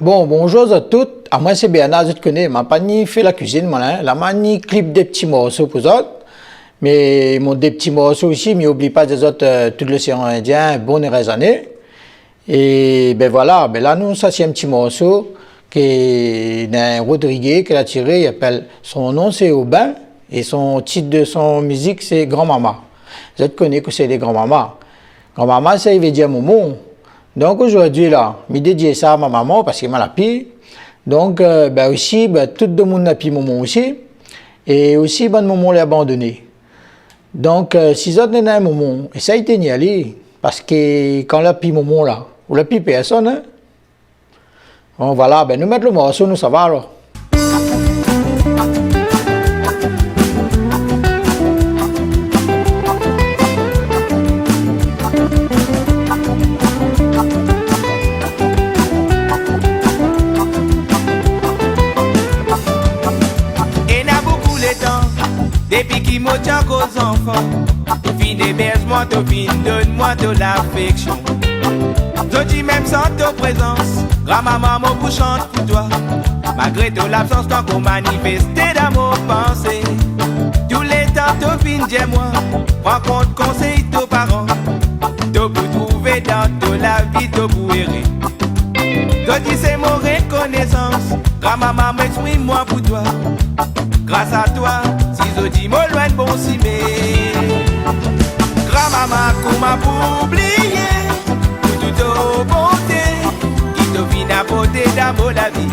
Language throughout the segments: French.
Bon, bonjour à toutes. À moi, c'est Bernard, je te connais. Je n'ai pas ni fait la cuisine, moi, hein. Là, je ni clip des petits morceaux pour autres. Mais mon des petits morceaux aussi, mais n'oublie pas des autres, tout l'océan Indien, bon et raisonné. Et ben voilà, ben là, nous, ça, c'est un petit morceau qui d'un Rodriguez qui a tiré. Il appelle, son nom, c'est Aubin. Et son titre de son musique, c'est Grand-Maman. Je te connais que c'est les Grand-Maman. Grand-Maman, ça, il veut dire Momo. Donc aujourd'hui, là, je dédie ça à ma maman parce qu'elle m'a la pire. Donc, ben aussi, ben, tout le monde a pris maman aussi. Et aussi, ben, maman l'a abandonné. Donc, si vous avez un moment, essayez d'y aller. Parce que quand la pire maman là, ou la pire personne, hein? Bon, voilà, ben nous mettons le morceau, nous ça va alors. Depuis qu'il m'a dit aux enfants, tu fin héberge-moi, tu fin donne-moi de l'affection. Je dis même sans ta présence, grand-maman mon bouche chante pour toi. Malgré ton l'absence, tant qu'on manifestait dans mon pensée. Tous les temps, tu fin dis-moi, prends compte conseil de parents. Tu peux trouver dans toute la vie, tu peux errer. Je dis c'est mon reconnaissance, grand-maman m'exprime-moi pour toi. Grâce à toi, si je dis moi loin de bon cimé. Grand-maman, comment pour oublier pour toute ta bonté qui te vient apporter d'amour la vie.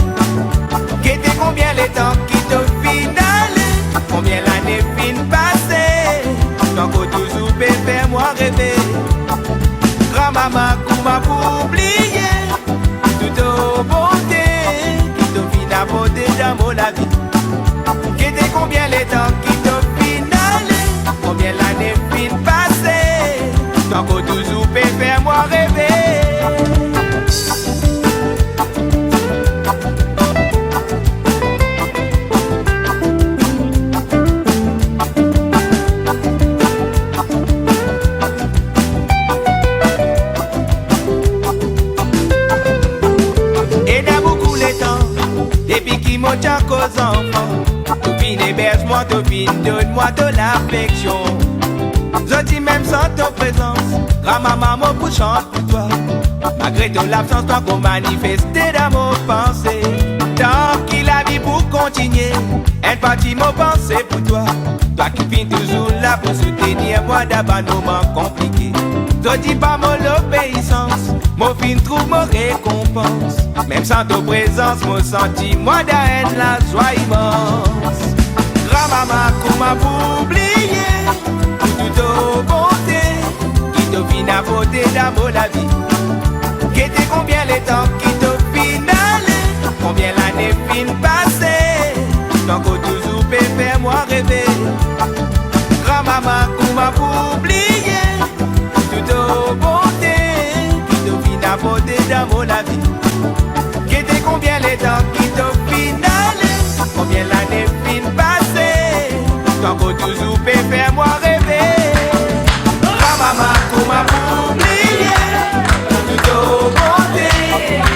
Qu'était combien les temps qui te finale, combien l'année fin passée, tant que toujours peut faire moi rêver. Grand-maman, comment pour oublier toute ta bonté qui te vient apporter d'amour la vie. Combien les temps qui te finale, combien l'année fin passée, tant que toujours peut faire moi rêver. Et dans beaucoup les temps, depuis qu'il m'a dit aux enfants, héberge-moi, te fin, donne-moi de l'affection. Je dis même sans ta présence, grand-maman mon bouche chante pour toi. Malgré ton l'absence, toi qu'on manifestait dans mon pensée. Tant qu'il a vie pour continuer, elle partie mon pensée pour toi. Toi qui fin toujours là pour soutenir moi d'abord nos moments compliqués. Je dis pas mon obéissance, mon fin trouve mon récompense. Même sans ta présence, mon sentiment d'haine, la joie immense. Grand-maman, comment pour oublier toute ta bonté qui te vient apporter d'amour la vie. Qu'était combien les temps qui te finale, combien l'année fin passée, tant que toujours peut faire moi rêver. Grand-maman, comment pour oublier toute ta bonté qui te vient apporter d'amour la vie. Qu'était combien les temps qui te finale, combien l'année fin passée, tant que toujours peut faire moi rêver. Grand-maman, comment pour oublier toute ta bonté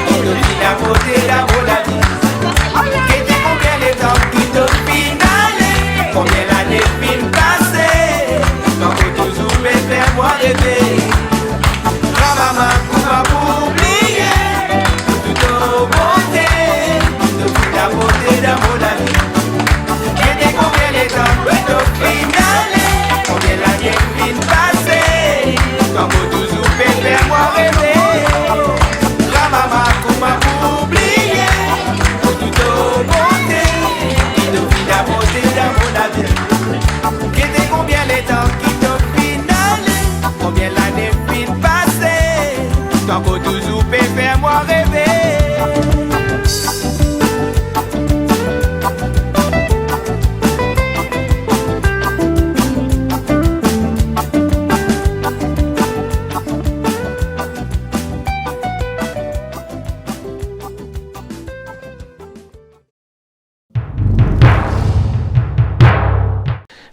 qui te vient apporter d'amour la vie. Qu'était combien les temps qui te finale, combien l'année fin passée, tant que toujours peut faire moi rêver. Grand-maman, comment pour oublier toute ta bonté qui te vient apporter d'amour la vie. Combien les temps qui te finale, combien l'année fin passée, tant que toujours peut faire moi rêver. Grand-maman, comment pour oublier toute ta bonté qui te vient apporter d'amour la vie. Qu'était combien les temps qui te finale, combien l'année fin passée, tant que toujours peut faire moi rêver.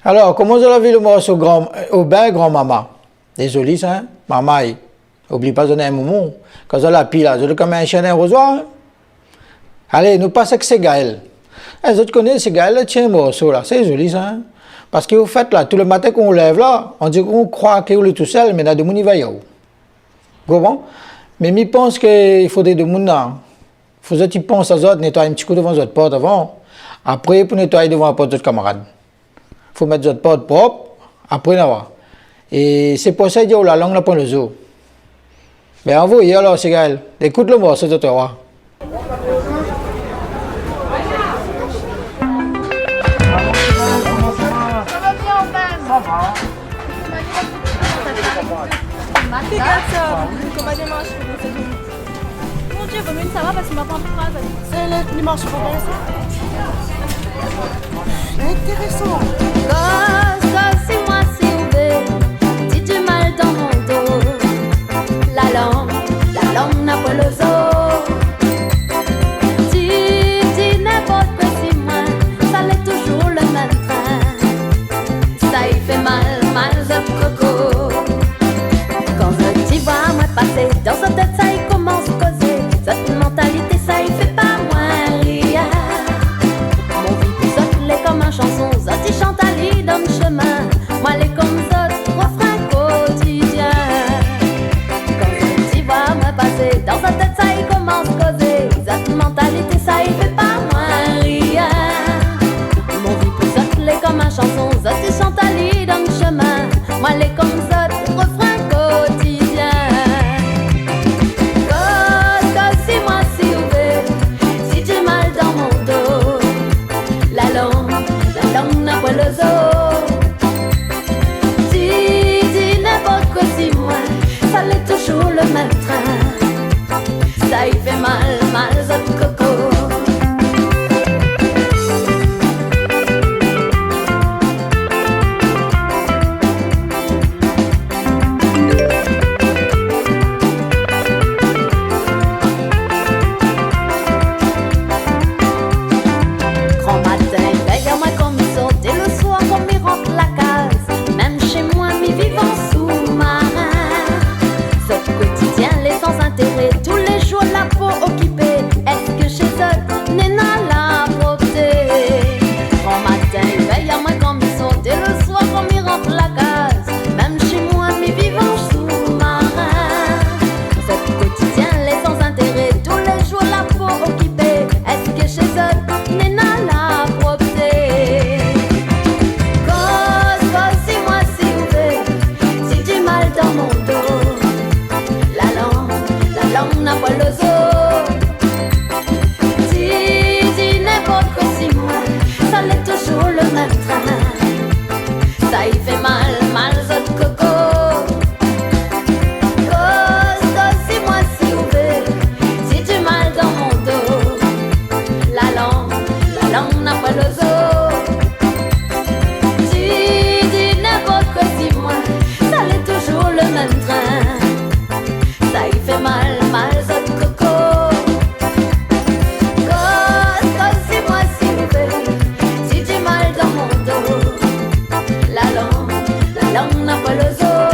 Alors, comment vous avez vu le morceau Aubin, grand-maman? Désolé, ça, hein? Maman, oublie pas de donner un moment. Quand vous avez la pile, là, vous avez comme un chien d'un rosoir, hein? Allez, nous passons avec Segaël. Les autres connaissent Segaël, tiens, un morceau là, c'est joli ça. Hein? Parce que vous faites là, tout le matin qu'on lève là, on dit qu'on croit qu'on est tout seul, mais il y a des gens qui vont. Comment? Mais je pense qu'il faudrait des gens là. Il faut que tu penses à eux, nettoyer un petit coup devant votre porte avant. Après, pour nettoyer devant la porte de votre camarade. Il faut mettre votre porte propre, après là. Et c'est pour ça que la langue n'a pas le zoo. Mais envoyez alors, Segaël. Écoute le morceau de toi. Regarde ça, comment des manches. Mon Dieu, comme une ça va parce que ma femme prend c'est les manches pour intéressant. Gosse-moi s'il vous plaît, dis du mal dans mon dos. La langue n'a pas le zoo. Dis n'importe quoi si moi, ça l'est toujours le même train. Ça y fait mal de coco. Quand je t'y vois moi passer, dans sa tête ça y commence à causer. Cette mentalité ça y fait pas moins rire. Mon vie saute les comme un chanson, Zoti chante à l'île dans le chemin. Moi les comme Zot, refrain quotidien. Quand je t'y vois moi passer, dans sa tête ça y commence à causer. Cette mentalité ça y fait pas moins rire. Mon vie saute les comme un chanson, Zoti chante à l'île dans le chemin. Moi les comme Zot, refrain quotidien. Gosse-moi s'il vous plaît, si tu mal dans mon dos. La langue n'a pas le zoo. Dis n'importe quoi si moi, ça l'est toujours le même train. Ça y fait mal de coco. Grand matin, veille à moi comme il sort, et le soir comme il rentre la case. Même chez moi, mes vivants sous-marins. Ce quotidien, les sans intérêt, tous les jours la peau occupée. Est-ce que chez eux, Néna la beauté? Grand matin, veille à moi comme il sort, et le soir comme il rentre la case. Même chez moi, mes vivants sous-marins. Ce quotidien, les sans intérêt, tous les jours la peau occupée. Est-ce que chez eux, Néna la beauté? Gosse-moi s'il vous plaît, si du mal dans mon dos. La langue n'a pas le zoo. Dis n'importe quoi si moi, ça l'est toujours le même train. Ça y fait mal de coco. Gosse-moi s'il vous plaît, si du mal dans mon dos. La langue n'a pas le zoo. Dis n'importe quoi si moi, ça l'est toujours le même train. Ça y fait mal de coco. Gosse-moi s'il vous plaît, si du mal dans mon dos. La langue n'a pas le zoo.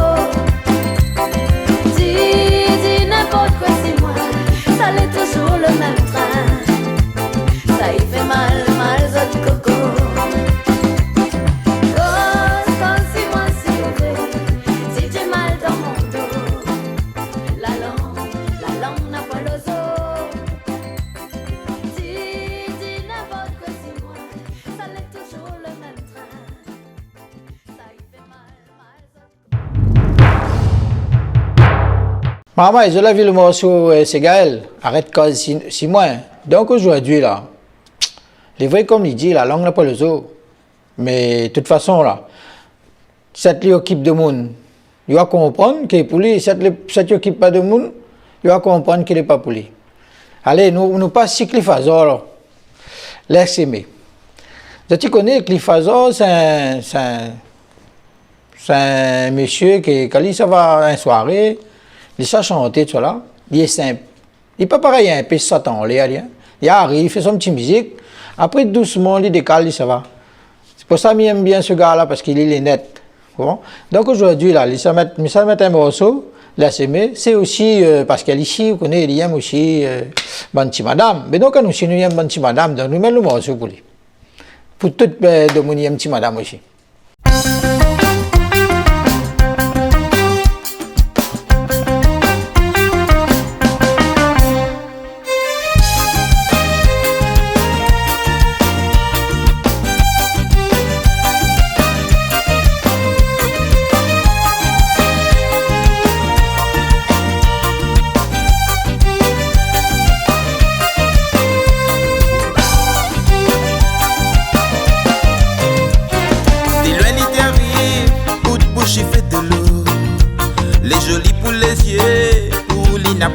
Dis n'importe quoi si moi, ça l'est toujours le même train. Ça y fait mal de coco. Gosse-moi s'il vous plaît, si du mal dans mon dos. La langue n'a pas le zoo. Dis n'importe quoi si moi, ça l'est toujours le même train. Ça y fait mal. Maman, je l'ai vu le morceau Segaël. Arrête cause si moins. Donc aujourd'hui là, les vrais comme il dit, la langue n'a pas le zoo. Mais de toute façon là, cette équipe de monde, il va comprendre qu'il est pour lui. Cette équipe pas de monde, il va comprendre qu'il n'est pas pour lui. Allez, nous passons sur Cliffazor là. Laisse aimer. Tu connais Cliffazor, c'est un monsieur qui, quand il s'en va à une soirée, il sait chanter, tout là. Il est simple. Il n'est pas pareil, un peu Satan, il arrive, il fait son petite musique. Après, doucement, il décale, ça va. C'est pour ça que j'aime bien ce gars-là, parce qu'il est net. Bon. Donc aujourd'hui, là, il s'est mis un morceau, la s'aimer, c'est aussi parce qu'elle ici, vous connaissez, il y a aussi Banti Madame. Mais donc, nous, si nous y avons Banti Madame, donc nous mettons le morceau pour lui. Pour tout de mon y Banti Madame aussi.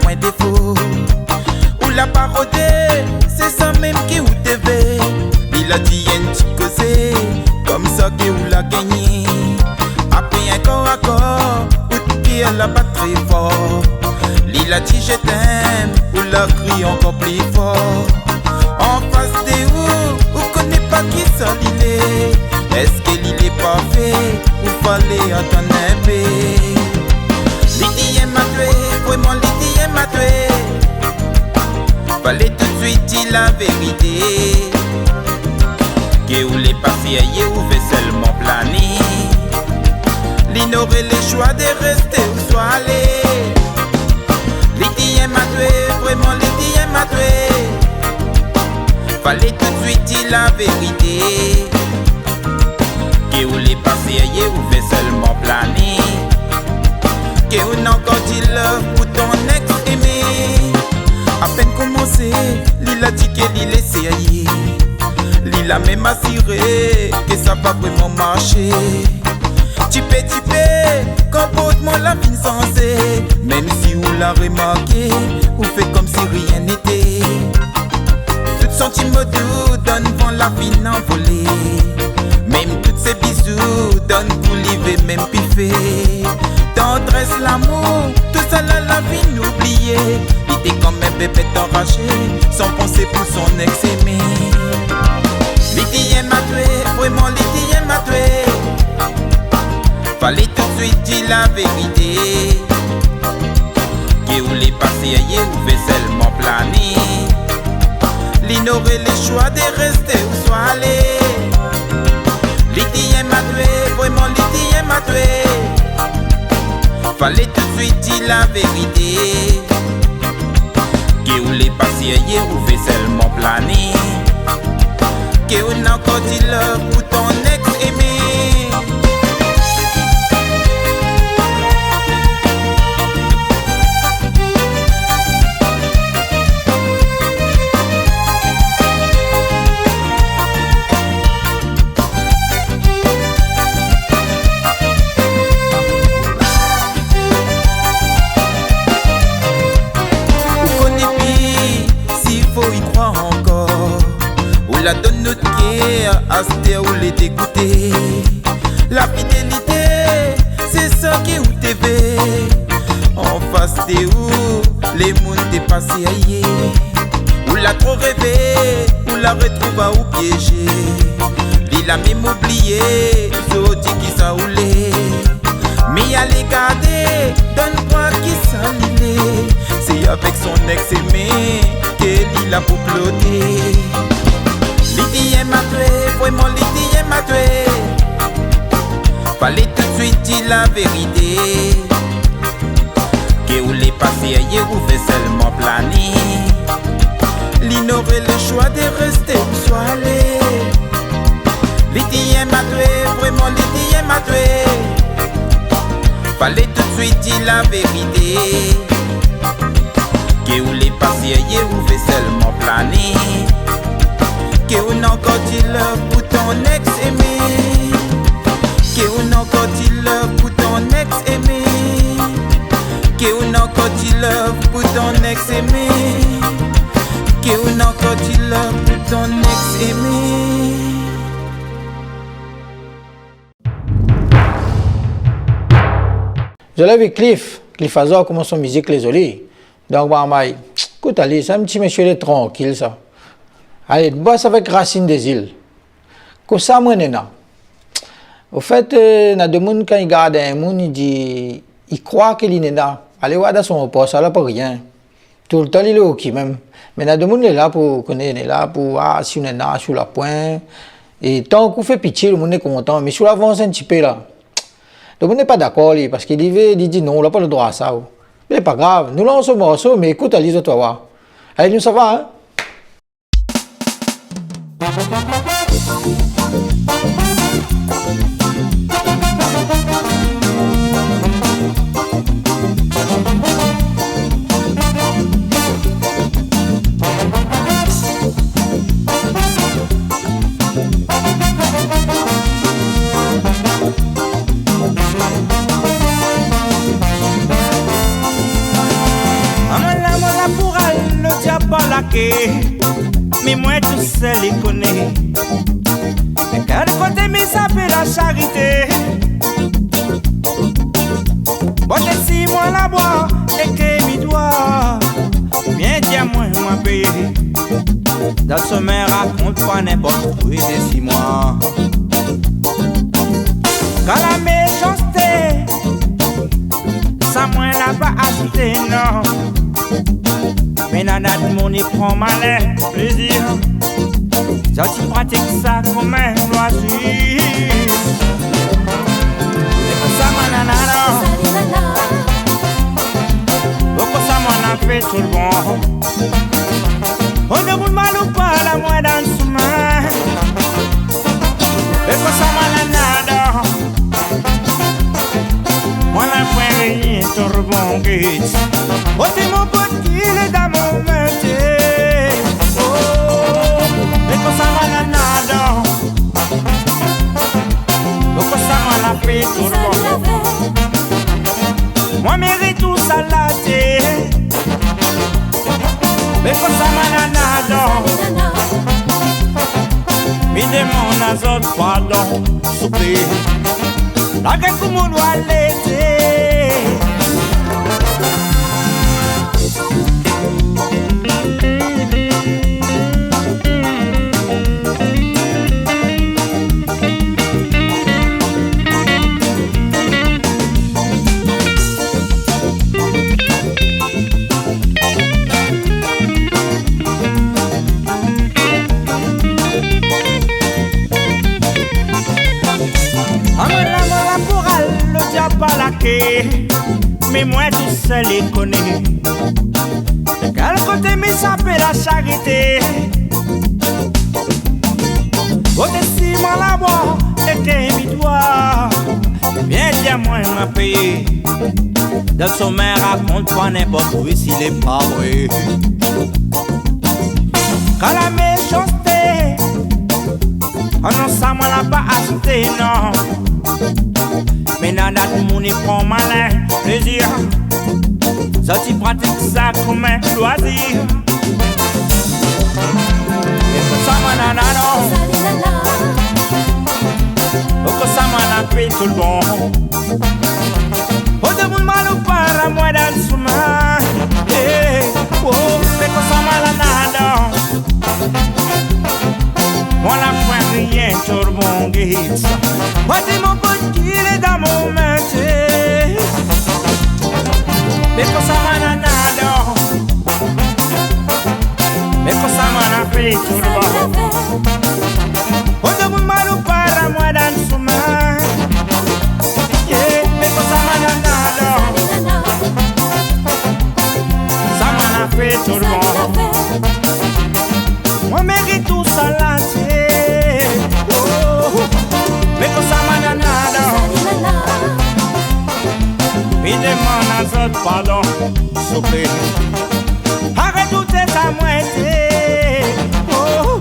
Point défaut ou la parodée, c'est ça même qui ou TV. Il a dit un petit causé comme ça que ou l'a gagné. Après un corps à corps, ou qui elle a pas très fort. Il a dit je t'aime, ou l'a crié encore plus fort. En face de ou connaît pas qui ça il est. Est-ce qu'il est pas fait ou fallait attendre un peu? Lydie m'a tué, vraiment Lydie m'a tué. Fallait tout de suite dire la vérité. Que où les passés ailleurs ou fait seulement planer. L'ignorer les choix de rester où soit aller. Lydie m'a tué, vraiment Lydie m'a tué. Fallait tout de suite dire la vérité. Que où les passés ailleurs ou fait seulement planer. Que on encore dit love pour ton ex-aimé. À peine commencé, l'il a dit qu'il laissait ailler. L'il a même assuré que ça va vraiment marcher. Tipé, comportement la fin sensée. Même si vous l'a remarqué, vous fait comme si rien n'était. Tout sentiment doux donne vent la fin envolée. Même toutes ces bisous donnent pour livrer même piffé. Tendresse, l'amour, tout ça là la vie n'oublier. Il était comme un bébé enragé, sans penser pour son ex-aimé. Lydie m'a tué, vraiment Lydie m'a tué. Fallait tout de suite dire la vérité. Que où les passés ailleurs ou fait seulement planer. L'ignorer les choix de rester où soit aller. Lydie m'a tué, vraiment Lydie m'a tué. Fallait tout de suite dire la vérité. Que où les passés ailleurs ou fait seulement planer. Que on a encore dit love pour ton ex-aimé. La donne notre guerre, à ce où les dégoûter. La fidélité, c'est ça qui ou TV. En face de où les mondes dépassés ailleurs. Ou l'a trop rêvé, ou la retrouve à ou piégé. Il a même oublié, so dit qui ça oulé. Mais à les garder, donne-moi qui ça l'île. C'est avec son ex-aimé qu'il a pour ploter. Lydie m'a tué, vraiment Lydie m'a tué. Fallait tout de suite dire la vérité. Que où les passés ailleurs ou fait seulement planer. L'ignorer le choix de rester où soit aller. Lydie m'a tué, vraiment Lydie m'a tué. Fallait tout de suite dire la vérité. Que où les passés ailleurs ou fait seulement planer. Que on encore dit love pour ton ex-aimé. Que on encore dit love pour ton ex-aimé. Que on encore dit love pour ton ex-aimé. Que on encore dit love pour ton ex-aimé. Je l'avais Cliff Azor comment son musique les jolie. Donc bah écoute allez, c'est un petit monsieur tranquille ça. Allez, bosse avec Racine des îles. Que ça, moi, nena. Au fait, il y a des gens qui regardent un monde, il croit qu'il est là. Allez voir dans son poste, ça n'a pas rien. Tout le temps, il est OK même. Maintenant, tout le monde est là pour connaître, est là pour, si on est là, sur la pointe. Et tant qu'on fait pitié, le monde est content. Mais sur l'avance un petit peu là, le monde n'est pas d'accord, parce qu'il dit non, on n'a pas le droit à ça. Mais c'est pas grave, nous lançons ce morceau, mais écoute, allez, toi, voir. Allez, nous, ça va, hein? Mais moi tout seul les connais. Mais quand le côté mais ça fait la charité. Bon si moi la bois et que mi doit. Bien dire moi m'a payé. Dans ce sommet raconte pas n'importe où et 6 mois. Quand la méchanceté, ça moi n'a pas acheté non. Mais nana de mon y prend malin plaisir. Ça tu pratiques ça comme un loisir. Et pour ça mon nana pour ça mon a fait tout le bon. On ne roule mal ou pas la moins dans le chemin. Et pour ça mon nana moi la point rien tout le bon guide. Oh c'est mon pote il est dans mon métier. Oh, mais quand ça va la nada, quand ça va la paix tout le monde. Moi mérite tout ça la terre. Mais quand ça va la nada, mais demande à autres pardon, souper. La gueule comme on doit l'été. Mais moi tout seul les connais. De quel côté mais ça fait la charité. Côté si moi la bois et que mi doit. Bien dire moi m'a payé. Dans le sommet raconte pas n'importe où s'il est pas vrai. Quand la méchanceté, oh non ça moi l'a pas acheté non. Mais nana tout monde y prend malin plaisir. Ça tu pratiques ça comme un loisir. Et pour ça moi nana non. Pour ça moi n'a fait tout le bon. Oh de monde mal ou pas la moi dans le chemin. Oh mais pour ça moi nana non. Moi la point rien tout le bon guide. Moi c'est mon pote qui est dans mon métier. Mais quand ça m'a nanado, mais quand ça m'a fait tout le monde. On ne mal ou pas la moi dans le chemin. Mais quand ça m'a nanado, ça m'a fait tout le monde. Moi mérite tout ça là. Mais quand ça m'a nanado, il demande à autres pardon, souper. Arrête tout c'est à moitié. Oh,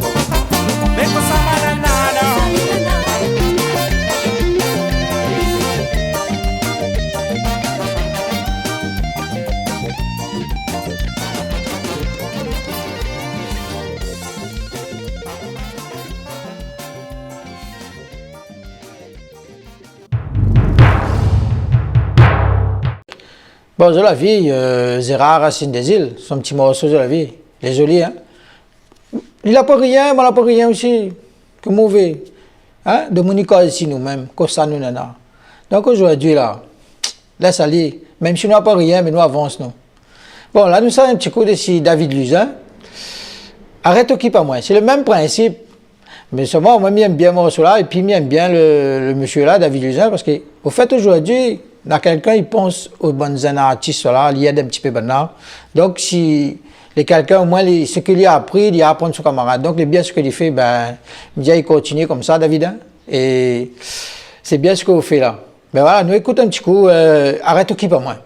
mais quand ça m'a nanado. Bon, de la vie, Zéra, Racine des îles, son petit morceau de la vie. Il est joli, hein. Il n'a pas rien, moi, il n'a pas rien aussi. Que mauvais. Hein? De Monica ici nous-mêmes, comme ça nous nana. Donc aujourd'hui, là, laisse aller. Même si nous n'avons pas rien, mais nous avançons. Bon, là, nous sommes un petit coup de si David Luzin. Arrête occupe à moi. C'est le même principe. Mais seulement, moi, j'aime bien morceau là, et puis j'aime bien le monsieur là, David Luzin, parce que, au fait, aujourd'hui, dans quelqu'un, il pense aux bonnes artistes là, il y a un petit peu bonheur. Donc, si les quelqu'un, au moins, ce qu'il a appris, il a appris son camarade. Donc, bien ce qu'il fait, ben, il continue comme ça, David, hein, et c'est bien ce que vous faites là. Ben voilà, nous écoutons un petit coup, arrête occupe à moi.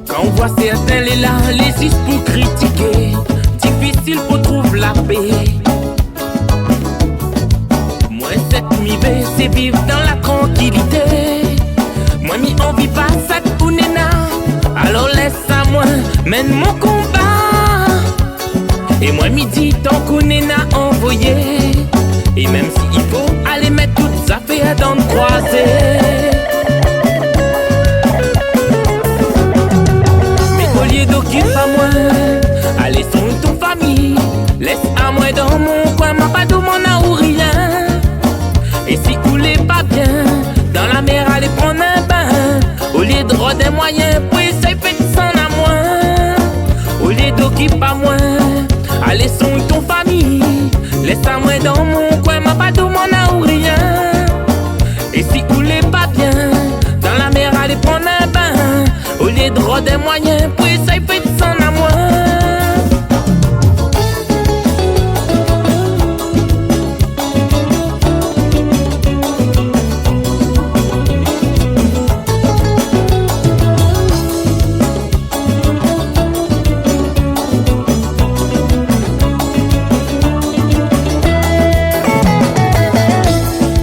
Quand on voit certains les là, les is pour critiquer, difficile pour trouver la paix. Moi cette mi c'est vivre dans la tranquillité. Moi mi envie pas ça pour nena, alors laisse à moi mène mon combat. Et moi mi dit tant qu'on nena envoyé, et même si il faut aller mettre toutes sa affaires dans le croisé. D'occupe à moi, allez son ton famille, laisse à moi dans mon coin, ma pas de mon ou rien. Et si vous l'êtes pas bien, dans la mer allez prendre un bain, au lieu de rôder des moyens, pour essayer de s'en à moi. Au lieu d'occupe à moi, allez son ton famille, laisse à moi dans mon coin, ma pas de mon ou rien. Et si vous l'êtes pas bien, dans la mer allez prendre un bain, au lieu de rôder des moyens, pour essayer de s'en à moi.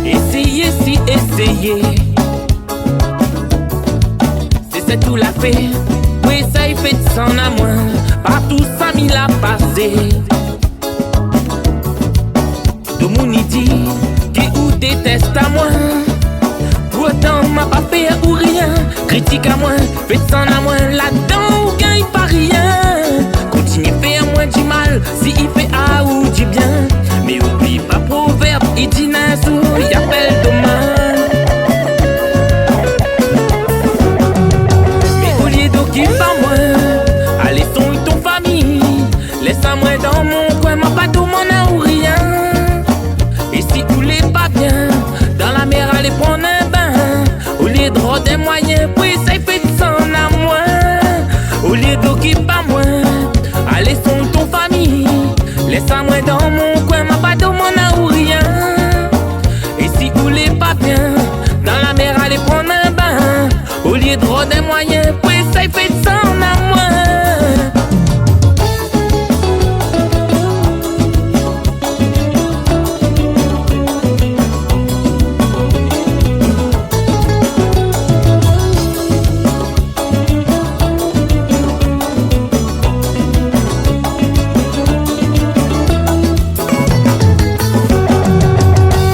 Essayez si essayez, c'est tout la fait. Oui, ça y fait de s'en à moi, partout ça m'y l'a passé. De mon dit, qui ou déteste à moi, pourtant m'a pas fait ou rien. Critique à moi, fait de s'en à moi, là-dedans ou gagne pas rien. Continue faire moins du mal, si il fait A ou du bien. Mais oublie pas proverbe, il dit n'a sou, il appelle demain. D'occupe à moi, allez son ton famille, laisse à moi dans mon coin, ma pas de mon ou rien. Et si vous l'êtes pas bien, dans la mer allez prendre un bain, au lieu de rôder des moyens, pour essayer de s'en à moi. Au lieu d'occupe à moi, allez son ton famille, laisse à moi dans mon coin, ma pas de mon ou rien. Et si vous l'êtes pas bien, dans la mer allez prendre un bain, au lieu de rôder des moyens, pour essayer de s'en à moi.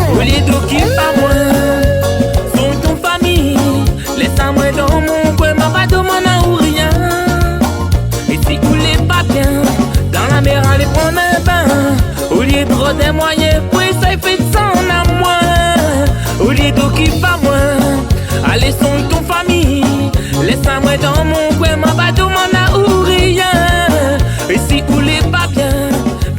Au lieu d'occuper à moi, son ton famille, laisse à moi dans mon coin, ma pas de mon ou rien. Et si vous l'êtes pas bien, dans la mer allez prendre un bain, au lieu de rôder des moyens, pour essayer de s'en à moi. Au lieu d'occuper à moi, allez son ton famille, laisse à moi dans mon coin, ma pas de mon ou rien. Et si vous l'êtes pas bien,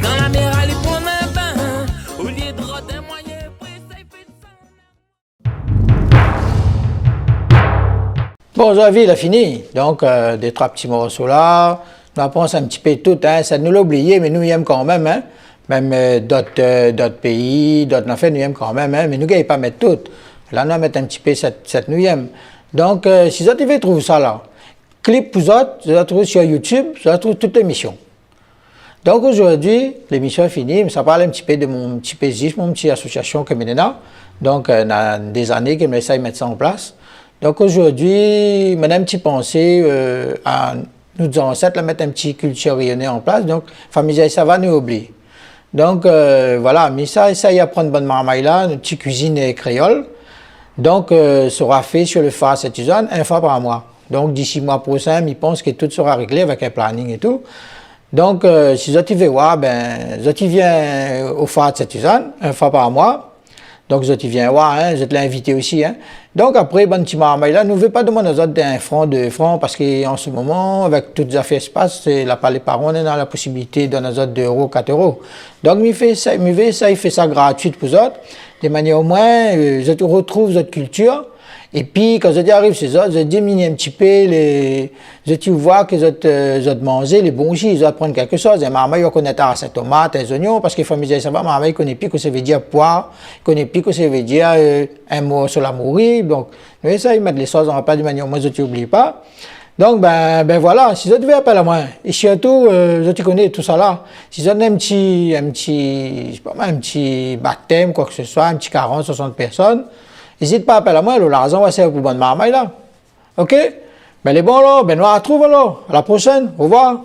dans la mer allez prendre un bain, au lieu de rôder des moyens, pour essayer de s'en. Bon, aujourd'hui, il a fini. Donc, des trois petits morceaux là. On pense un petit peu tout, hein. Ça nous l'a oublié, mais nous, y aimons quand même, hein. Même d'autres pays, d'autres affaires, nous aimons quand même, hein. Mais nous, ne pouvons pas mettre tout. Là, nous allons mettre un petit peu cette nous aimons. Donc, si vous avez trouvé ça là, clip pour vous allez trouver sur YouTube, vous allez trouver toute l'émission. Donc, aujourd'hui, l'émission est finie, mais ça parle un petit peu de mon petit paysisme, mon petite association que je Donc, il y a des années que j'essaie de mettre ça en place. Donc aujourd'hui, j'ai un petit pensée à nous ancêtres, là, mettre un petit culture rayonnée en place. Donc, famille, ça va nous oublier. Donc, voilà, mais ça, y apprendre bonne marmaille là, une petite cuisine créole. Donc, sera fait sur le phare cette zone, une fois par mois. Donc, d'ici mois prochain, je pense que tout sera réglé avec un planning et tout. Donc, si vous veulent voir, ben, vous viennent au phare de cette zone, une fois par mois. Donc, vous viennent voir, hein, vous êtes l'invité aussi, hein. Donc, après, bon petit marmaille là, nous ne voulons pas demander aux autres d'un franc, 2 francs, parce qu'en ce moment, avec toutes les affaires qui se passent, là, les parents, on est dans la possibilité de donner aux autres 2 euros, 4 euros. Donc, il fait ça gratuit pour eux autres, de manière au moins, je retrouve votre culture. Et puis, quand je arrive chez eux, je diminue un petit peu je vois que je mangent les bons jus, ils prennent quelque chose. Et maman, ils connaissent ces tomates, les oignons, parce qu'il faut me dire, ça va, maman, ils connaissent plus que ça veut dire poire, ils connaissent plus que ça veut dire un mot sur la mourir. Donc, oui, ça, ils mettent les sauces en repas de manière, moi, je n'oublie pas. Donc, ben voilà, si je devais appeler à moi, et surtout, je te connais tout ça là, si je donne un petit baptême, quoi que ce soit, un petit 40, 60 personnes, n'hésite pas à appeler à moi, l'argent va servir pour bonne marmaille là. Ok? Ben les bons là, ben nous on retrouve alors. À la prochaine, au revoir.